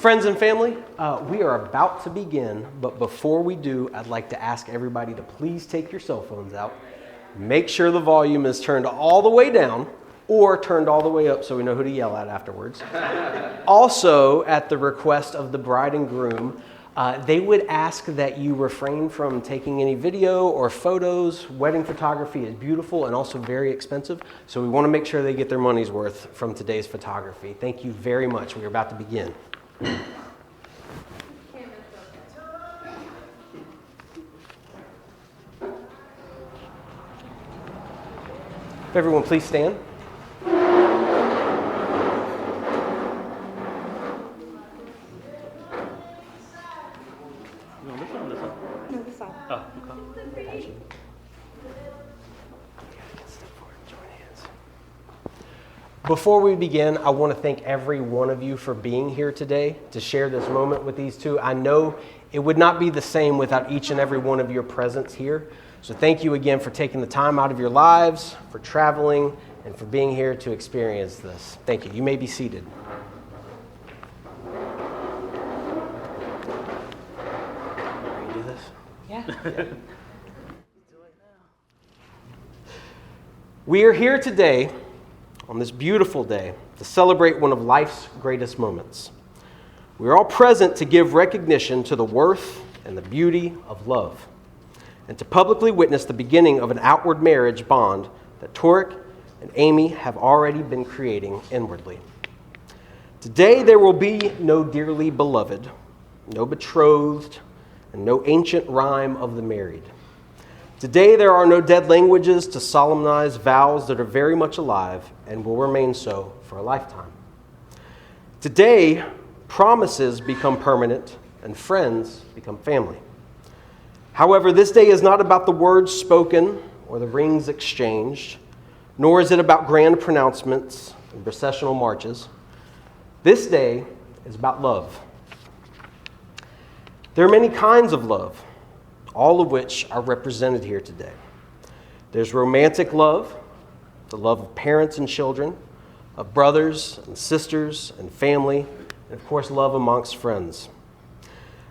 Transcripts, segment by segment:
Friends and family, we are about to begin, but before we do, I'd like to ask everybody to please take your cell phones out. Make sure the volume is turned all the way down or turned all the way up so we know who to yell at afterwards. Also, at the request of the bride and groom, they would ask that you refrain from taking any video or photos. Wedding photography is beautiful and also very expensive, so we want to make sure they get their money's worth from today's photography. Thank you very much. We're about to begin. Everyone, please stand. You want this one or this one? No, this side. Oh, okay. Before we begin, I want to thank every one of you for being here today to share this moment with these two. I know it would not be the same without each and every one of your presence here. So thank you again for taking the time out of your lives, for traveling, and for being here to experience this. Thank you. You may be seated. Ready to do this? Yeah. We are here today, on this beautiful day, to celebrate one of life's greatest moments. We are all present to give recognition to the worth and the beauty of love, and to publicly witness the beginning of an outward marriage bond that Toriq and Amy have already been creating inwardly. Today there will be no dearly beloved, no betrothed, and no ancient rhyme of the married. Today there are no dead languages to solemnize vows that are very much alive and will remain so for a lifetime. Today, promises become permanent and friends become family. However, this day is not about the words spoken or the rings exchanged, nor is it about grand pronouncements and processional marches. This day is about love. There are many kinds of love, all of which are represented here today. There's romantic love, the love of parents and children, of brothers and sisters and family, and of course, love amongst friends.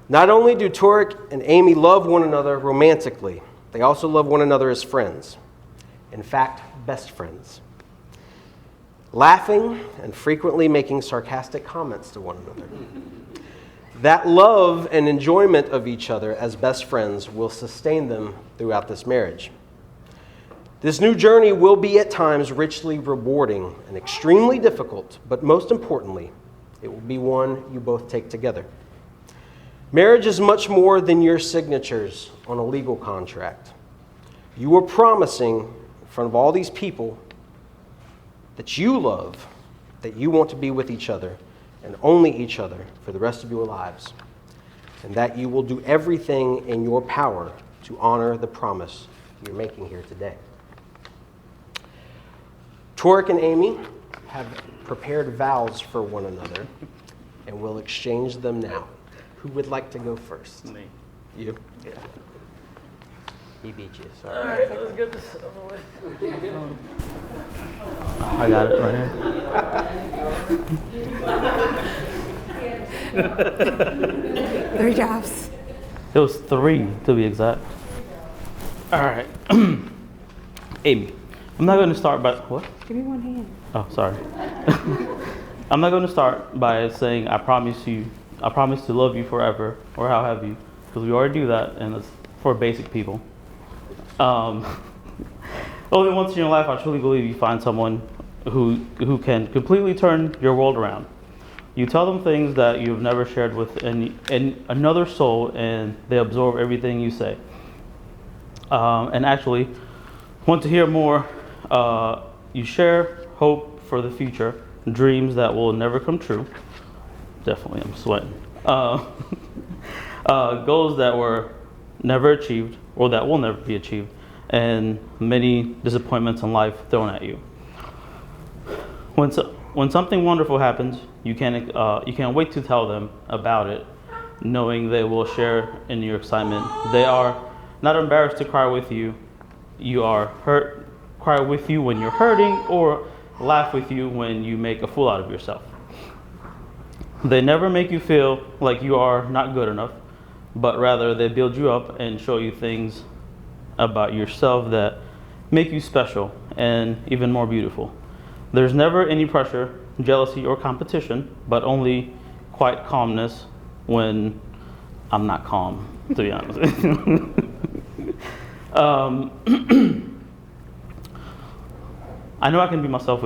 Not only do Toriq and Amy love one another romantically, they also love one another as friends. In fact, best friends. Laughing and frequently making sarcastic comments to one another. That love and enjoyment of each other as best friends will sustain them throughout this marriage. This new journey will be at times richly rewarding and extremely difficult, but most importantly, it will be one you both take together. Marriage is much more than your signatures on a legal contract. You are promising in front of all these people that you love, that you want to be with each other and only each other for the rest of your lives, and that you will do everything in your power to honor the promise you're making here today. Toriq and Amy have prepared vows for one another and will exchange them now. Who would like to go first? Me. You? Yeah. He beat you, All sorry. right, let's get this over with. I got it right here. 3 jobs. It was 3 to be exact. All right. Amy, I'm not going to start by what? Give me one hand. Oh, sorry. I'm not going to start by saying I promise to love you forever, or how have you, because we already do that, and it's for basic people. Only once in your life, I truly believe you find someone who can completely turn your world around. You tell them things that you've never shared with another soul, and they absorb everything you say. And actually, want to hear more. You share hope for the future, dreams that will never come true. Definitely, I'm sweating. Goals that were never achieved or that will never be achieved, and many disappointments in life thrown at you. When something wonderful happens, you can't wait to tell them about it, knowing they will share in your excitement. They are not embarrassed to cry with you. You are cry with you when you're hurting, or laugh with you when you make a fool out of yourself. They never make you feel like you are not good enough, but rather they build you up and show you things about yourself that make you special and even more beautiful. There's never any pressure, jealousy, or competition, but only quiet calmness when I'm not calm, to be honest. I know I can be myself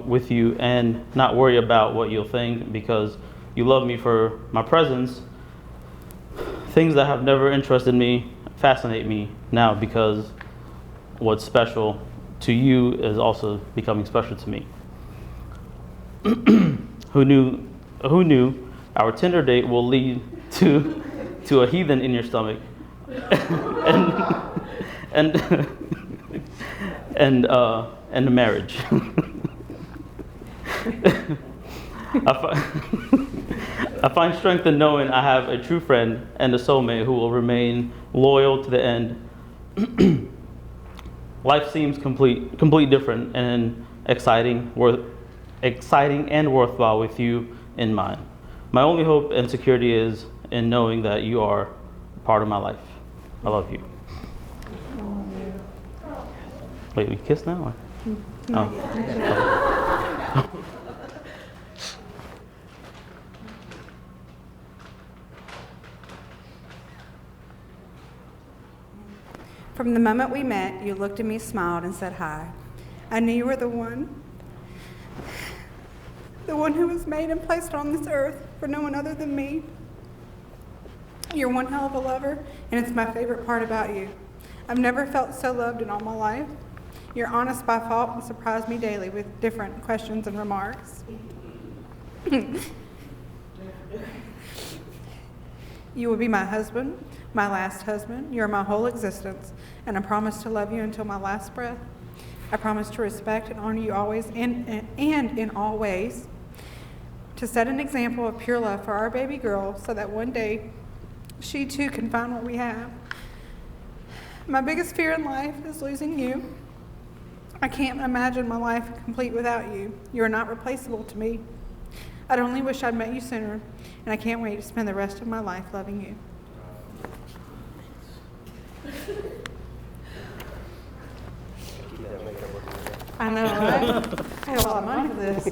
with you and not worry about what you'll think because you love me for my presence. Things that have never interested me fascinate me now because what's special to you is also becoming special to me. Who knew our Tinder date will lead to a heathen in your stomach and a marriage. I find strength in knowing I have a true friend and a soulmate who will remain loyal to the end. Life seems complete different and exciting and worthwhile with you in mind. My only hope and security is in knowing that you are part of my life. I love you. Wait, we kiss now? Oh. From the moment we met, you looked at me, smiled, and said hi. I knew you were the one who was made and placed on this earth for no one other than me. You're one hell of a lover, and it's my favorite part about you. I've never felt so loved in all my life. You're honest by fault and surprise me daily with different questions and remarks. You will be my husband, my last husband. You're my whole existence, and I promise to love you until my last breath. I promise to respect and honor you always and in all ways, to set an example of pure love for our baby girl so that one day she too can find what we have. My biggest fear in life is losing you. I can't imagine my life complete without you. You are not replaceable to me. I'd only wish I'd met you sooner, and I can't wait to spend the rest of my life loving you. I know, right? I had a lot of money for this.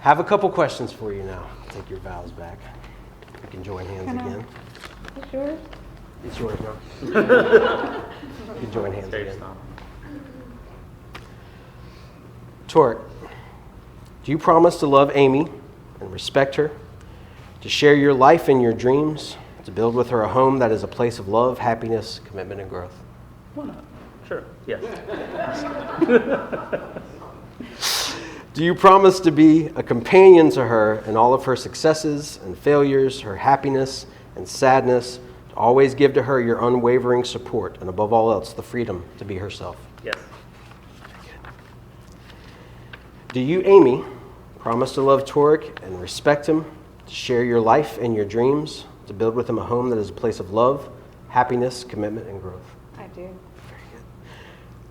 Have a couple questions for you now. Take your vows back. You can join hands again. It's yours? It's yours now. You can join hands again. Toriq, do you promise to love Amy and respect her, to share your life and your dreams, to build with her a home that is a place of love, happiness, commitment, and growth? Why not? Sure, yes. Do you promise to be a companion to her in all of her successes and failures, her happiness and sadness, to always give to her your unwavering support, and above all else, the freedom to be herself? Yes. Do you, Amy, promise to love Toriq and respect him, to share your life and your dreams, to build with him a home that is a place of love, happiness, commitment, and growth? I do.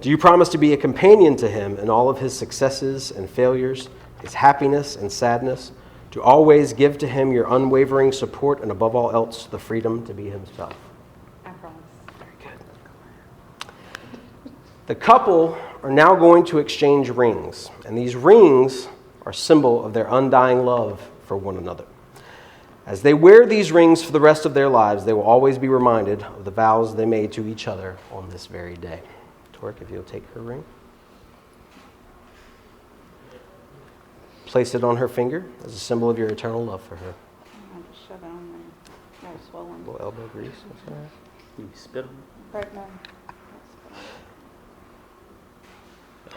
Do you promise to be a companion to him in all of his successes and failures, his happiness and sadness, to always give to him your unwavering support, and above all else, the freedom to be himself? I promise. Very good. The couple are now going to exchange rings, and these rings are a symbol of their undying love for one another. As they wear these rings for the rest of their lives, they will always be reminded of the vows they made to each other on this very day. Toriq, if you'll take her ring. Place it on her finger as a symbol of your eternal love for her. I'll just shove it on there. No, swollen. Little elbow grease. That's all right. You spit on Right now. it?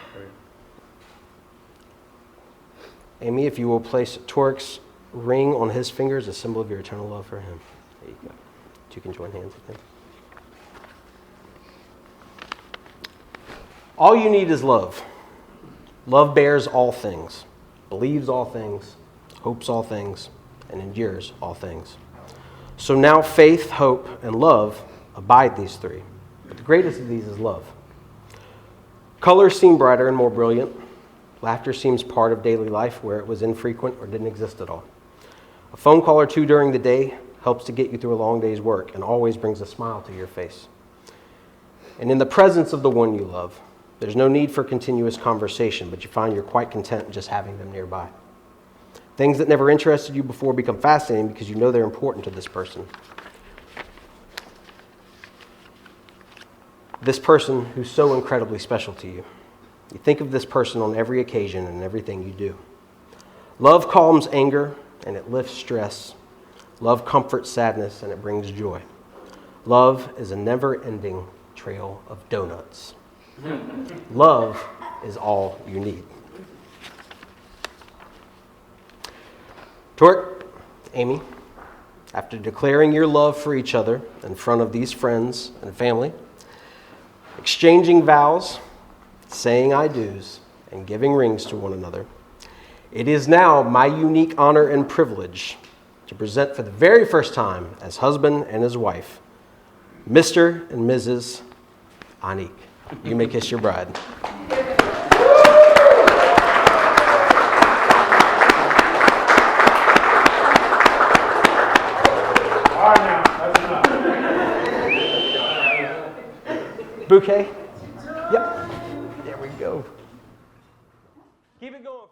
Amy, if you will place Toriq's ring on his finger as a symbol of your eternal love for him. There you go. You can join hands with him. All you need is love. Love bears all things, believes all things, hopes all things, and endures all things. So now faith, hope, and love abide these three. But the greatest of these is love. Colors seem brighter and more brilliant. Laughter seems part of daily life where it was infrequent or didn't exist at all. A phone call or two during the day helps to get you through a long day's work and always brings a smile to your face. And in the presence of the one you love, there's no need for continuous conversation, but you find you're quite content just having them nearby. Things that never interested you before become fascinating because you know they're important to this person. This person who's so incredibly special to you. You think of this person on every occasion and everything you do. Love calms anger and it lifts stress. Love comforts sadness and it brings joy. Love is a never-ending trail of donuts. Love is all you need. Toriq, Amy, after declaring your love for each other in front of these friends and family, exchanging vows, saying I do's, and giving rings to one another, it is now my unique honor and privilege to present for the very first time as husband and his wife, Mr. and Mrs. Aniq. You may kiss your bride. All right, now, that's enough. Bouquet? Yep. There we go. Keep it going.